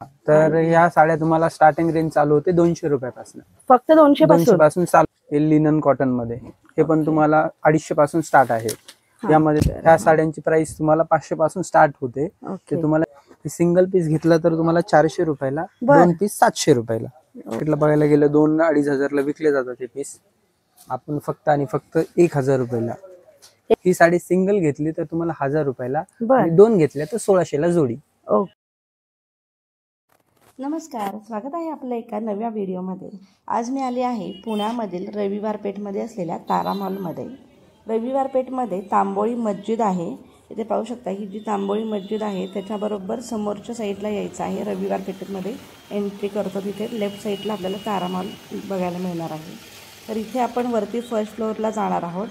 तर ह्या साड्या तुम्हाला स्टार्टिंग रेंज चालू होते 200 रुपयापासून. फक्त 200 पासून चालू. हे लिनन कॉटन मध्ये हे पण तुम्हाला 250 पासून स्टार्ट आहे. यामध्ये ह्या साड्यांची प्राइस तुम्हाला 500 पासून स्टार्ट होते. ते तुम्हाला सिंगल पीस घेतला तर तुम्हाला 400 रुपयाला, 2 पीस 700 रुपयाला. इकडलं बघायला गेलं 2-2.5 हजारला विकले जातात हे पीस. आपण फक्त आणि फक्त 1000 रुपयाला ही साडी सिंगल घेतली तर तुम्हाला 1000 रुपयाला, आणि 2 घेतल्या तर 1600 ला जोडी. नमस्कार, स्वागत आहे आपल्या एका नव्या व्हिडिओमध्ये. आज मी आले आहे पुण्यामधील रविवार पेठमध्ये असलेल्या तारा मॉलमध्ये. रविवार पेठमध्ये तांबोळी मस्जिद आहे. इथे पाहू शकता ही जी तांबोळी मस्जिद आहे त्याच्याबरोबर समोरच्या साईडला यायचं आहे. रविवार पेठमध्ये एंट्री करतो तिथे लेफ्ट साईडला आपल्याला तारा मॉल बघायला मिळणार आहे. तर इथे आपण वरती फर्स्ट फ्लोअरला जाणार आहोत.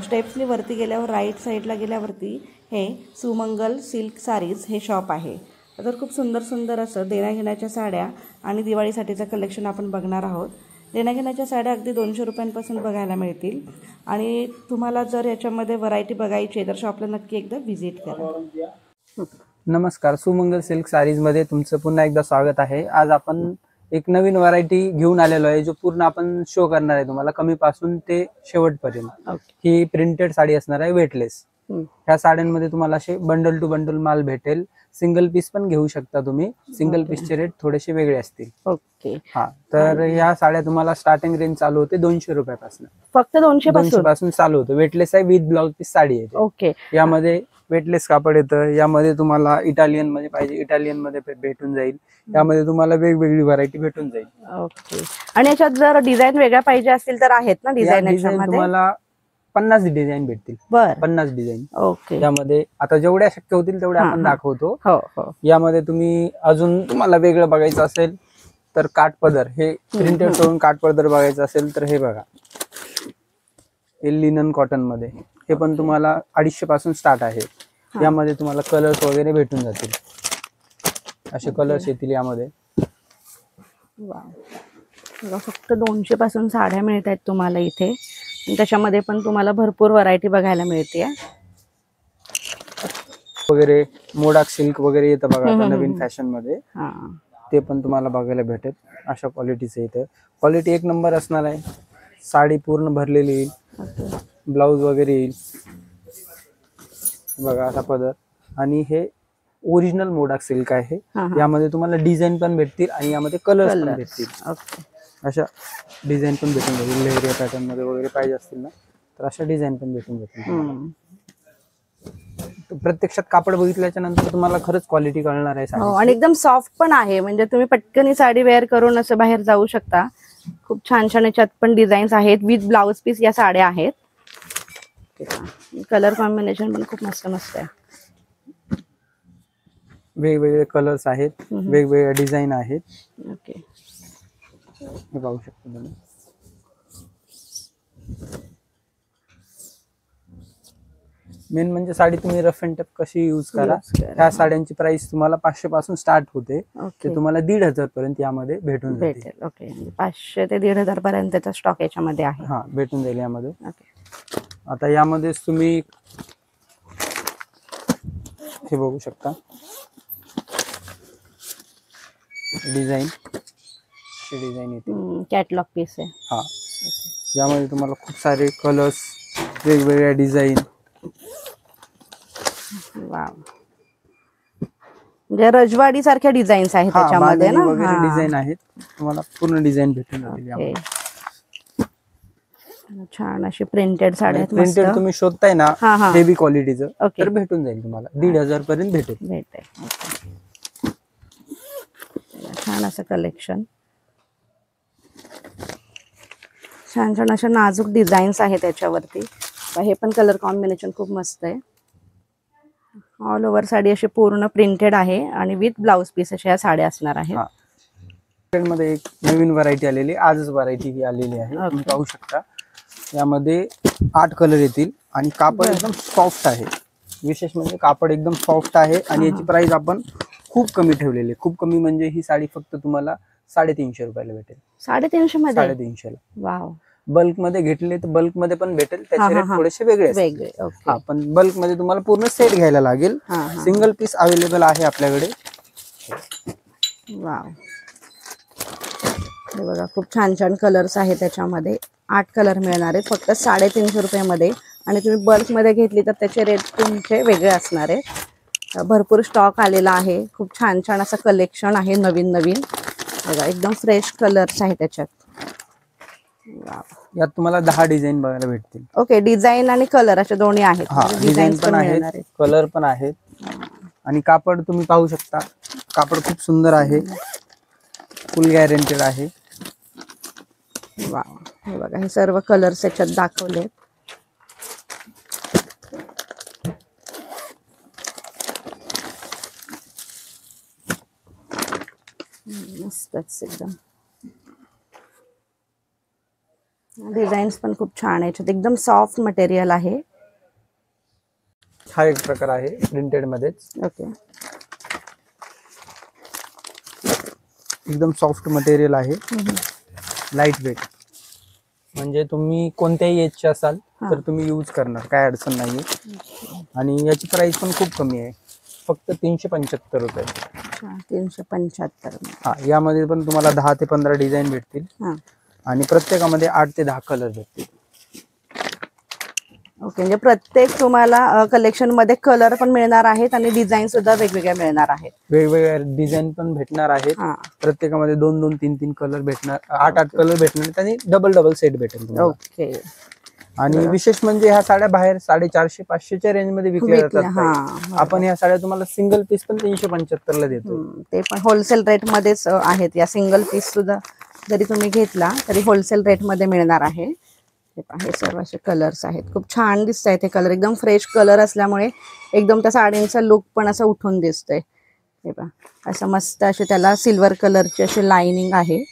स्टेप्सनी वरती गेल्यावर राईट साईडला गेल्यावरती हे सुमंगल सिल्क सारीज हे शॉप आहे. तर खूप सुंदर सुंदर असं देण्याघेण्याच्या साड्या आणि दिवाळीसाठीचं कलेक्शन आपण बघणार आहोत. देण्याघेण्याच्या साड्या अगदी 200 रुपयांपासून बघायला मिळतील. आणि तुम्हाला जर याच्यामध्ये व्हरायटी बघायची आहे तर शॉपला नक्की एकदा व्हिजिट करा. नमस्कार, सुमंगल सिल्क सारीज मध्ये तुमचं पुन्हा एकदा स्वागत आहे. आज आपण एक नवीन व्हरायटी घेऊन आलेलो आहे जो पूर्ण आपण शो करणार आहे तुम्हाला कमी पासून ते शेवटपर्यंत. ही प्रिंटेड साडी असणार आहे, वेटलेस. ह्या साड्यांमध्ये तुम्हाला असे बंडल टू बंडल माल भेटेल. सिंगल पीस पण घेऊ शकता तुम्ही. सिंगल पीसचे रेट थोडेसे वेगळे असतील. ओके. हा, तर ह्या साड्या तुम्हाला स्टार्टिंग रेंज चालू होते 200 रुपयापासून. फक्त 200 पासून चालू होतं. वेटलेस आहे, विथ ब्लाउज पीस साडी आहे. ओके. यामध्ये वेटलेस कापड येतं. यामध्ये तुम्हाला इटालियन मध्ये पाहिजे इटालियन मध्ये भेटून जाईल. यामध्ये तुम्हाला वेगवेगळी व्हरायटी भेटून जाईल. ओके. आणि याच्यात जर डिझाईन वेगळ्या पाहिजे असतील तर आहेत ना डिझाईन? तुम्हाला 50 डिझाईन भेटतील. 50 डिझाईन. ओके. यामध्ये आता जेवढ्या शक्य होतील तेवढ्या आपण दाखवतो. हो. यामध्ये तुम्ही अजून तुम्हाला वेगळं बघायचं असेल तर काठपदर, हे प्रिंटेड सोडून काठपदर बघायचं असेल तर हे बघा, हे लिनन कॉटन मध्ये हे पण तुम्हाला 250 पासून स्टार्ट आहे. यामध्ये तुम्हाला कलर्स वगैरे भेटून जातील. असे कलर्स येतील यामध्ये. फक्त 200 पासून साड्या मिळत आहेत तुम्हाला इथे. त्याच्यामध्ये पण तुम्हाला भरपूर व्हरायटी बघायला मिळते वगैरे. मोडाक सिल्क वगैरे येतं बघा नवीन फॅशन मध्ये. ते पण तुम्हाला बघायला भेटेल. अशा क्वालिटीचं इथे क्वालिटी एक नंबर असणार आहे. साडी पूर्ण भरलेली येईल. ब्लाऊज वगैरे येईल बघा असा पदर. आणि हे ओरिजिनल मोडाक सिल्क आहे. यामध्ये तुम्हाला डिझाईन पण भेटतील आणि यामध्ये कलर्स पण भेटतील. अशा डिझाईन पण भेटून जाईल. लेहरिया पॅटर्न मध्ये वगैरे पाहिजे असतील ना तर अशा डिझाईन पण भेटून जातील. प्रत्यक्षात कापड बघितल्याच्या नंतर तुम्हाला खरंच क्वालिटी कळणार आहे. आणि एकदम सॉफ्ट पण आहे. म्हणजे तुम्ही पटकन साडी वेअर करून असं बाहेर जाऊ शकता. खूप छान छान याच्यात पण डिझाईन्स आहेत. विथ ब्लाउज पीस या साड्या आहेत. कलर कॉम्बिनेशन पण खूप मस्त मस्त आहे. वेगवेगळे कलर्स आहेत, वेगवेगळे डिझाईन आहेत. ओके. हे पाहू शकता तुम्ही. मेन म्हणजे साडी तुम्ही रफ अँड टफ कशी यूज करा. ह्या साड्यांची प्राइस तुम्हाला 500 पासून स्टार्ट होते. ते तुम्हाला 1500 पर्यंत यामध्ये भेटून जाईल. ओके. 500 ते 1500 पर्यंतचा स्टॉक याच्यामध्ये आहे. हा, भेटून जाईल यामध्ये. आता यामध्ये तुम्ही हे बघू शकता डिझाईन येते. कॅटलॉग पीस आहे. हा, यामध्ये तुम्हाला खूप सारे कलर्स, वेगवेगळ्या डिझाईन. म्हणजे रजवाडी सारख्या डिझाईन्स आहेत त्याच्यामध्ये ना. वगैरे डिझाईन आहेत. तुम्हाला पूर्ण डिझाईन भेटून जाईल. छान अशी प्रिंटेड साड्या. प्रिंटेड तुम्ही शोधताय ना हेवी क्वालिटीचं तर भेटून जाईल तुम्हाला. 1500 पर्यंत भेटेल. छान असं कलेक्शन. छान छान अशा नाजूक डिझाईन्स आहेत त्याच्यावरती. हे पण कलर कॉम्बिनेशन खूप मस्त आहे. ऑल ओव्हर साडी अशी पूर्ण प्रिंटेड आहे आणि विथ ब्लाउज पीस अशा साड्या असणार आहेत. मध्ये एक नवीन व्हरायटी आलेली, आजच व्हरायटी ही आलेली आहे. तुम्ही पाहू शकता यामध्ये 8 कलर येतील आणि कापड एकदम सॉफ्ट आहे. विशेष म्हणजे कापड एकदम सॉफ्ट आहे आणि याची प्राइस आपण खूप कमी ठेवलेली. खूप कमी म्हणजे ही साडी फक्त तुम्हाला 350 रुपयाला भेटेल. 350 मध्ये? 350 ला. वाव. बल्क मध्ये घेतले तर बल्क मध्ये पण भेटेल. त्याचे रेट थोडेसे वेगळे असतील. पण बल्क मध्ये तुम्हाला पूर्ण सेट घ्यायला लागेल. सिंगल पीस अवेलेबल आहे आपल्याकडे. वाव, हे बघा खूप छान छान कलर्स आहेत त्याच्यामध्ये. 8 कलर मिळणार आहेत फक्त 350 रुपयामध्ये. आणि तुम्ही बल्कमध्ये घेतली तर त्याचे रेट तुमचे वेगळे असणार आहेत. भरपूर स्टॉक आलेला आहे. खूप छान छान असं कलेक्शन आहे नवीन नवीन. बघा एकदम फ्रेश कलर्स आहे त्याच्यात. यात तुम्हाला 10 डिझाईन बघायला भेटतील. ओके, डिझाईन आणि कलर असे दोन्ही आहेत. डिझाईन पण आहेत, कलर पण आहेत. आणि कापड तुम्ही पाहू शकता, कापड खूप सुंदर आहे, फुल गॅरंटेड आहे. वाव, हे बघा हे सर्व कलर्स याच्यात दाखवले. मस्तच एकदम. डिझाईन्स पण खूप छान आहे. एकदम सॉफ्ट मटेरियल आहे. हा एक प्रकार आहे प्रिंटेड मध्येच. ओके, एकदम सॉफ्ट मटेरियल आहे, लाईट वेट. म्हणजे तुम्ही कोणत्याही एजचे असाल तर तुम्ही यूज करणार, काय अडचण नाहीये. आणि याची प्राइस पण खूप कमी आहे, फक्त 375 रुपये. 375. हा, यामध्ये पण तुम्हाला 10 ते 15 डिझाईन भेटतील. आणि प्रत्येकामध्ये 8 ते 10 कलर भेटतील. ओके, म्हणजे प्रत्येक तुम्हाला कलेक्शन मध्ये कलर पण मिळणार आहेत आणि डिझाईन सुद्धा वेगवेगळ्या मिळणार आहेत. वेगवेगळ्या डिझाईन पण भेटणार आहेत. प्रत्येकामध्ये 2-2, 3-3 कलर भेटणार, 8-8 कलर भेटणार आणि डबल सेट भेटेल तुम्हाला. ओके. आणि विशेष म्हणजे ह्या साड्या बाहेर 450-500च्या रेंज मध्ये विकल्या जातात. आपण ह्या साड्या तुम्हाला सिंगल पीस पण 375 ला देतो. ते पण होलसेल रेट मध्येच आहेत. या सिंगल पीस सुद्धा जरी तुम्ही घेतला तरी होलसेल रेट मध्ये मिळणार आहे. हे सर्व असे कलर्स आहेत. खूप छान दिसत आहेत हे कलर. एकदम फ्रेश कलर असल्यामुळे एकदम त्या साडींचा लुक पण असं उठून दिसतंय. हे पहा, असं मस्त असे त्याला सिल्वर कलरची अशी लाइनिंग आहे.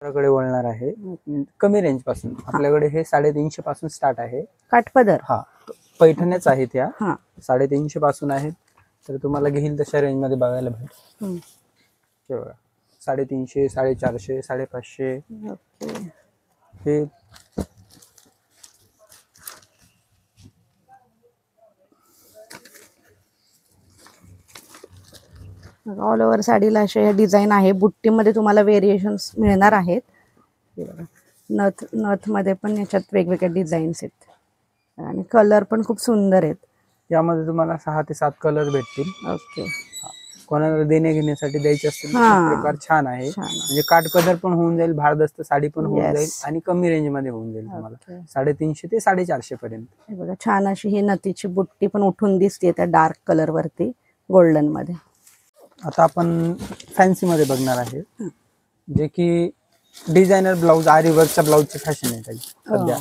आपल्याकडे वळणार आहे कमी रेंज पासून. आपल्याकडे हे 350 पासून स्टार्ट आहे. काठपदर, हा, पैठण्याच आहेत या. 350 पासून आहेत. तर तुम्हाला घेईल तशा रेंज मध्ये बघायला भेटेल. हे बघा, 350, 450, 550. हे ऑल ओव्हर साडीला असे डिझाईन आहे. बुट्टीमध्ये तुम्हाला व्हेरिएशन्स मिळणार आहेत. नथ मध्ये पण याच्यात वेगवेगळे डिझाईन्स आहेत आणि कलर पण खूप सुंदर आहेत. यामध्ये तुम्हाला 6 ते 7 कलर भेटतील. ओके, कोणाला देणे घेण्यासाठी द्यायचे असतील तर प्रकार छान आहे. म्हणजे काठपदर पण होऊन जाईल, भारदस्त साडी पण होऊन जाईल आणि कमी रेंज मध्ये होऊन जाईल तुम्हाला 350 ते 450 पर्यंत. हे बघा, छान अशी ही नथीची बुट्टी पण उठून दिसते त्या डार्क कलर वरती गोल्डन मध्ये. आता आपण फॅन्सी मध्ये बघणार आहे, जे की डिझायनर ब्लाउज, आरी वर्कच्या ब्लाउजची फॅशन आहे ताई. सध्या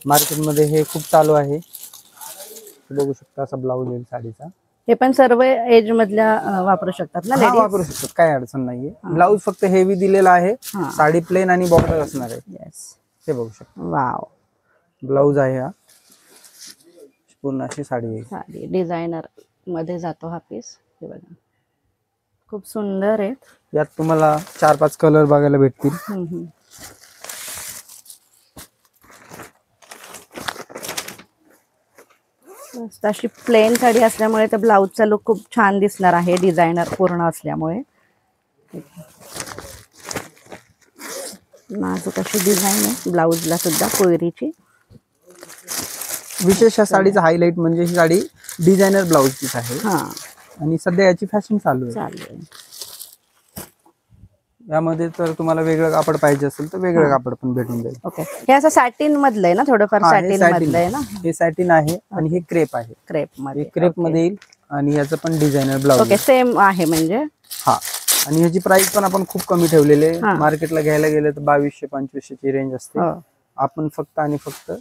मार्केटमध्ये हे खूप चालू आहे. बघू शकता, असा ब्लाउज येईल साडीचा. हे पण सर्व एज मधल्या वापरू शकतात ना लेडीज? वापरू शकतात, काय अडचण नाहीये. ब्लाउज फक्त हेवी दिलेला आहे, साडी प्लेन आणि बॉर्डर असणार आहे. हे बघू शकता. वाव, ब्लाउज आहे हा, पूर्ण अशी साडी आहे. साडी डिझायनर मध्ये जातो हा पीस. हे बघा, खूप सुंदर आहे. यात तुम्हाला 4-5 कलर बघायला भेटतील. अशी प्लेन साडी असल्यामुळे त्या ब्लाउजचा लुक खूप छान दिसणार आहे, डिझायनर पूर्ण असल्यामुळे. नाजूक अशी डिझाईन आहे ब्लाउजला सुद्धा कोयरीची. विशेष या साडीचा हायलाइट म्हणजे ही साडी डिझायनर ब्लाउज पीस आहे. आणि सध्या याची फॅशन चालू आहे. यामध्ये तर तुम्हाला वेगळं कापड पाहिजे असेल तर वेगळं कापड पण भेटून जाईल. ओके, हे असं सॅटिन मधलं आहे ना? थोडंफार सॅटिन मधलं आहे ना? हे सॅटिन आहे आणि हे क्रेप आहे. क्रेप मध्ये येईल आणि याचं पण डिझायनर ब्लाउज. ओके, सेम आहे म्हणजे. हा, आणि ह्याची प्राइस पण आपण खूप कमी ठेवलेली आहे. मार्केटला घ्यायला गेलं तर 2200-2500 ची रेंज असते. आपण फक्त आणि फक्त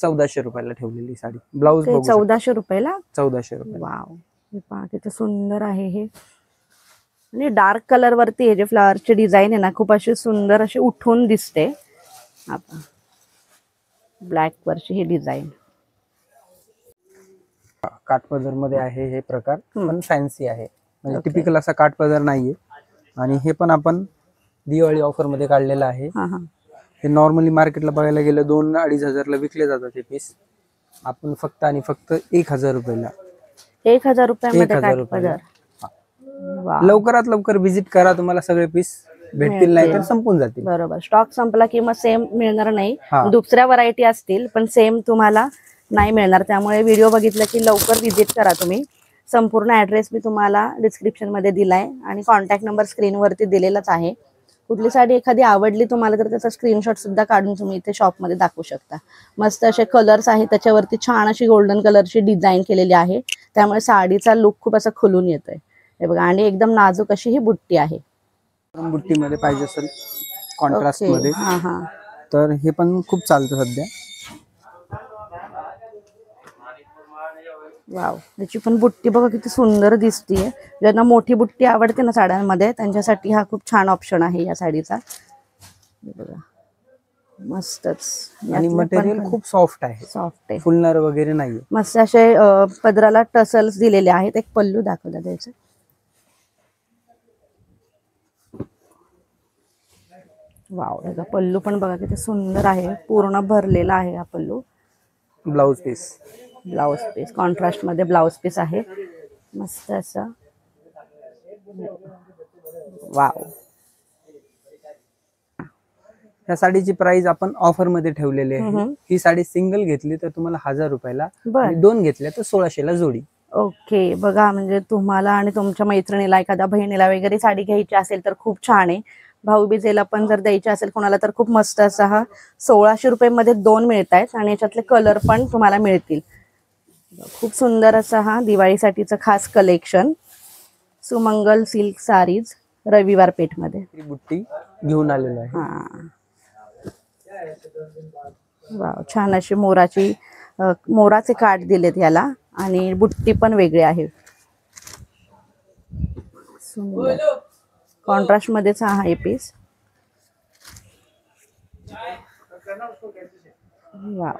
1400 रुपयाला ठेवलेली साडी. ब्लाउज 1400 रुपयाला? 1400 रुपये. वाव, हे पहा किती सुंदर आहे हे. आणि डार्क कलर वरती हे जे फ्लावरची डिझाईन आहे ना, खूप अशी सुंदर अशी उठून दिसते. आता ब्लॅक वरची ही डिझाईन. काठपदर मध्ये आहे हे प्रकार, पण फॅन्सी आहे. म्हणजे टिपिकल असा काठपदर नाहीये. आणि हे पण आपण दिवाळी ऑफर मध्ये काढलेलं आहे. हे नॉर्मली मार्केटला बघायला गेलं 2-2.5 हजारला विकले जातात हे पीस. आपण फक्त आणि फक्त 1000 रुपयाला. 1000 रुपयामध्ये काठपदर. वा. लवकरात लवकर व्हिजिट करा, तुम्हाला सगळे पीस भेटतील, नाही तर संपून जातील. बरोबर, स्टॉक संपला की मग सेम मिळणार नाही. हा. दुसऱ्या व्हरायटी असतील पण सेम तुम्हाला नाही मिळणार. त्यामुळे व्हिडिओ बघितला की लवकर व्हिजिट करा तुम्ही. संपूर्ण ऍड्रेस मी तुम्हाला डिस्क्रिप्शन मध्ये दिलाय आणि कॉन्टॅक्ट नंबर स्क्रीनवरती दिलेलाच आहे. कुठली साडी एखादी आवडली तुम्हाला तर त्याचा स्क्रीनशॉट सुद्धा काढून तुम्ही इथे शॉपमध्ये दाखवू शकता. मस्त असे कलर्स आहेत, त्याच्यावरती छान अशी गोल्डन कलरची डिझाईन केलेली आहे, त्यामुळे साडीचा लुक खूप असा खुलून येतोय. हे बघा, आणि एकदम नाजूक अशी ही बुट्टी आहे. बुट्टीमध्ये पाहिजे असेल कॉन्ट्रास्ट मध्ये हा हा, तर हे पण खूप चालतं सध्या. वाव, त्याची पण बुट्टी बघा किती सुंदर दिसतीये. ज्यांना मोठी बुट्टी आवडते ना साड्यांमध्ये त्यांच्यासाठी हा खूप छान ऑप्शन आहे या साडीचा. बघा मस्तच, आणि मटेरियल खूप सॉफ्ट आहे, सॉफ्ट आहे, फुलणार वगैरे नाहीये. मस्त असे पदराला टसल्स दिलेले आहेत. एक पल्लू दाखवला द्यायचं. वाव, त्याचा पल्लू पण बघा किती सुंदर आहे, पूर्ण भरलेला आहे हा pallu. Blouse piece, blouse piece contrast मध्ये ब्लाउज पीस आहे, मस्त असा. वाव, या साडीची प्राइस आपण ऑफर मध्ये ठेवलेली आहे. ही साडी सिंगल घेतली तर तुम्हाला 1000 रुपयाला, आणि 2 घेतल्या तर 1600ला जोडी. ओके, बघा म्हणजे तुम्हाला आणि तुमच्या मैत्रिणीला, एखाद्या बहिणीला वगैरे साडी घ्यायची असेल तर खूप छान आहे. भाऊबीजेला पण जर द्यायची असेल कोणाला तर खूप मस्त असा हा 1600 रुपये मध्ये 2 मिळत आहेत, आणि याच्यातले कलर पण तुम्हाला मिळतील. खूप सुंदर असा हा दिवाळीसाठीचं खास कलेक्शन, सुमंगल सिल्क सारीज, रविवार पेठ मध्ये बुट्टी घेऊन आलेलो आहे. हा, वाव, छान अशी मोराचे काठ दिलेत याला, आणि बुट्टी पण वेगळी आहे. सुंदर कॉन्ट्रास्ट मध्येच हा आहे पीस. वाव,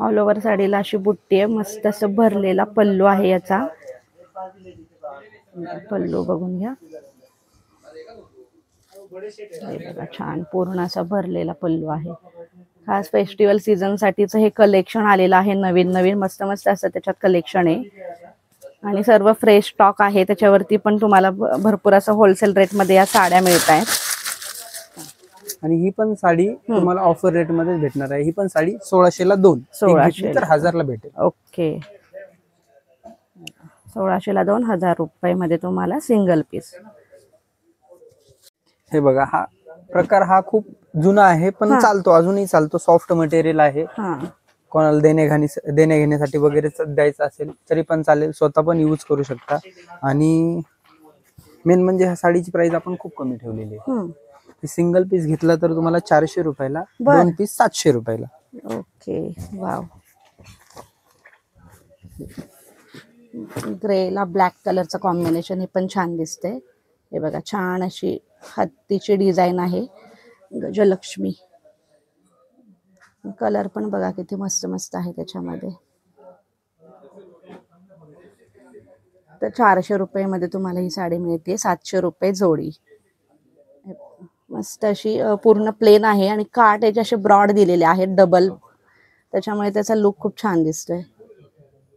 ऑल ओव्हर साडीला अशी बुट्टी आहे, मस्त असं भरलेला पल्लू आहे याचा. पल्लू बघून घ्या, बघा छान पूर्ण असा भरलेला पल्लू आहे. खास फेस्टिवल सीझन साठीच हे कलेक्शन आलेलं आहे, नवीन नवीन मस्त मस्त असं त्याच्यात कलेक्शन आहे, आणि सर्व फ्रेश स्टॉक आहे. त्याच्यावरती पण तुम्हाला भरपूर असं होलसेल रेट मध्ये या साड्या मिळत आहेत. आणि ही पण साडी तुम्हाला ऑफर रेट मध्ये भेटणार आहे. ही पण साडी 1600ला 2, 1600 तर 1000ला भेटेल. ओके, 1600ला 2, 1000 रुपये मध्ये तुम्हाला सिंगल पीस. हे बघा, हा प्रकार हा खूप जुना आहे पण चालतो, अजूनही चालतो. सॉफ्ट मटेरियल आहे, कोणाला देणे घेण्यासाठी वगैरे द्यायचं असेल तरी पण चालेल, स्वतः पण यूज करू शकता. आणि मेन म्हणजे ह्या साडीची प्राइस आपण खूप कमी ठेवलेली आहे. सिंगल पीस घेतला तर तुम्हाला 400 रुपयाला, 2 पीस 700 रुपयाला. ओके, वाव, ग्रेला ब्लॅक कलरचं कॉम्बिनेशन हे पण छान दिसते. हे बघा, छान अशी हत्तीची डिझाईन आहे, गजलक्ष्मी. कलर पण बघा किती मस्त मस्त आहे त्याच्यामध्ये. तर 400 रुपये मध्ये तुम्हाला ही साडी मिळते, 700 रुपये जोडी. मस्त अशी पूर्ण प्लेन आहे, आणि काठ याचे असे ब्रॉड दिलेले आहेत डबल, त्याच्यामुळे त्याचा लुक खूप छान दिसतोय.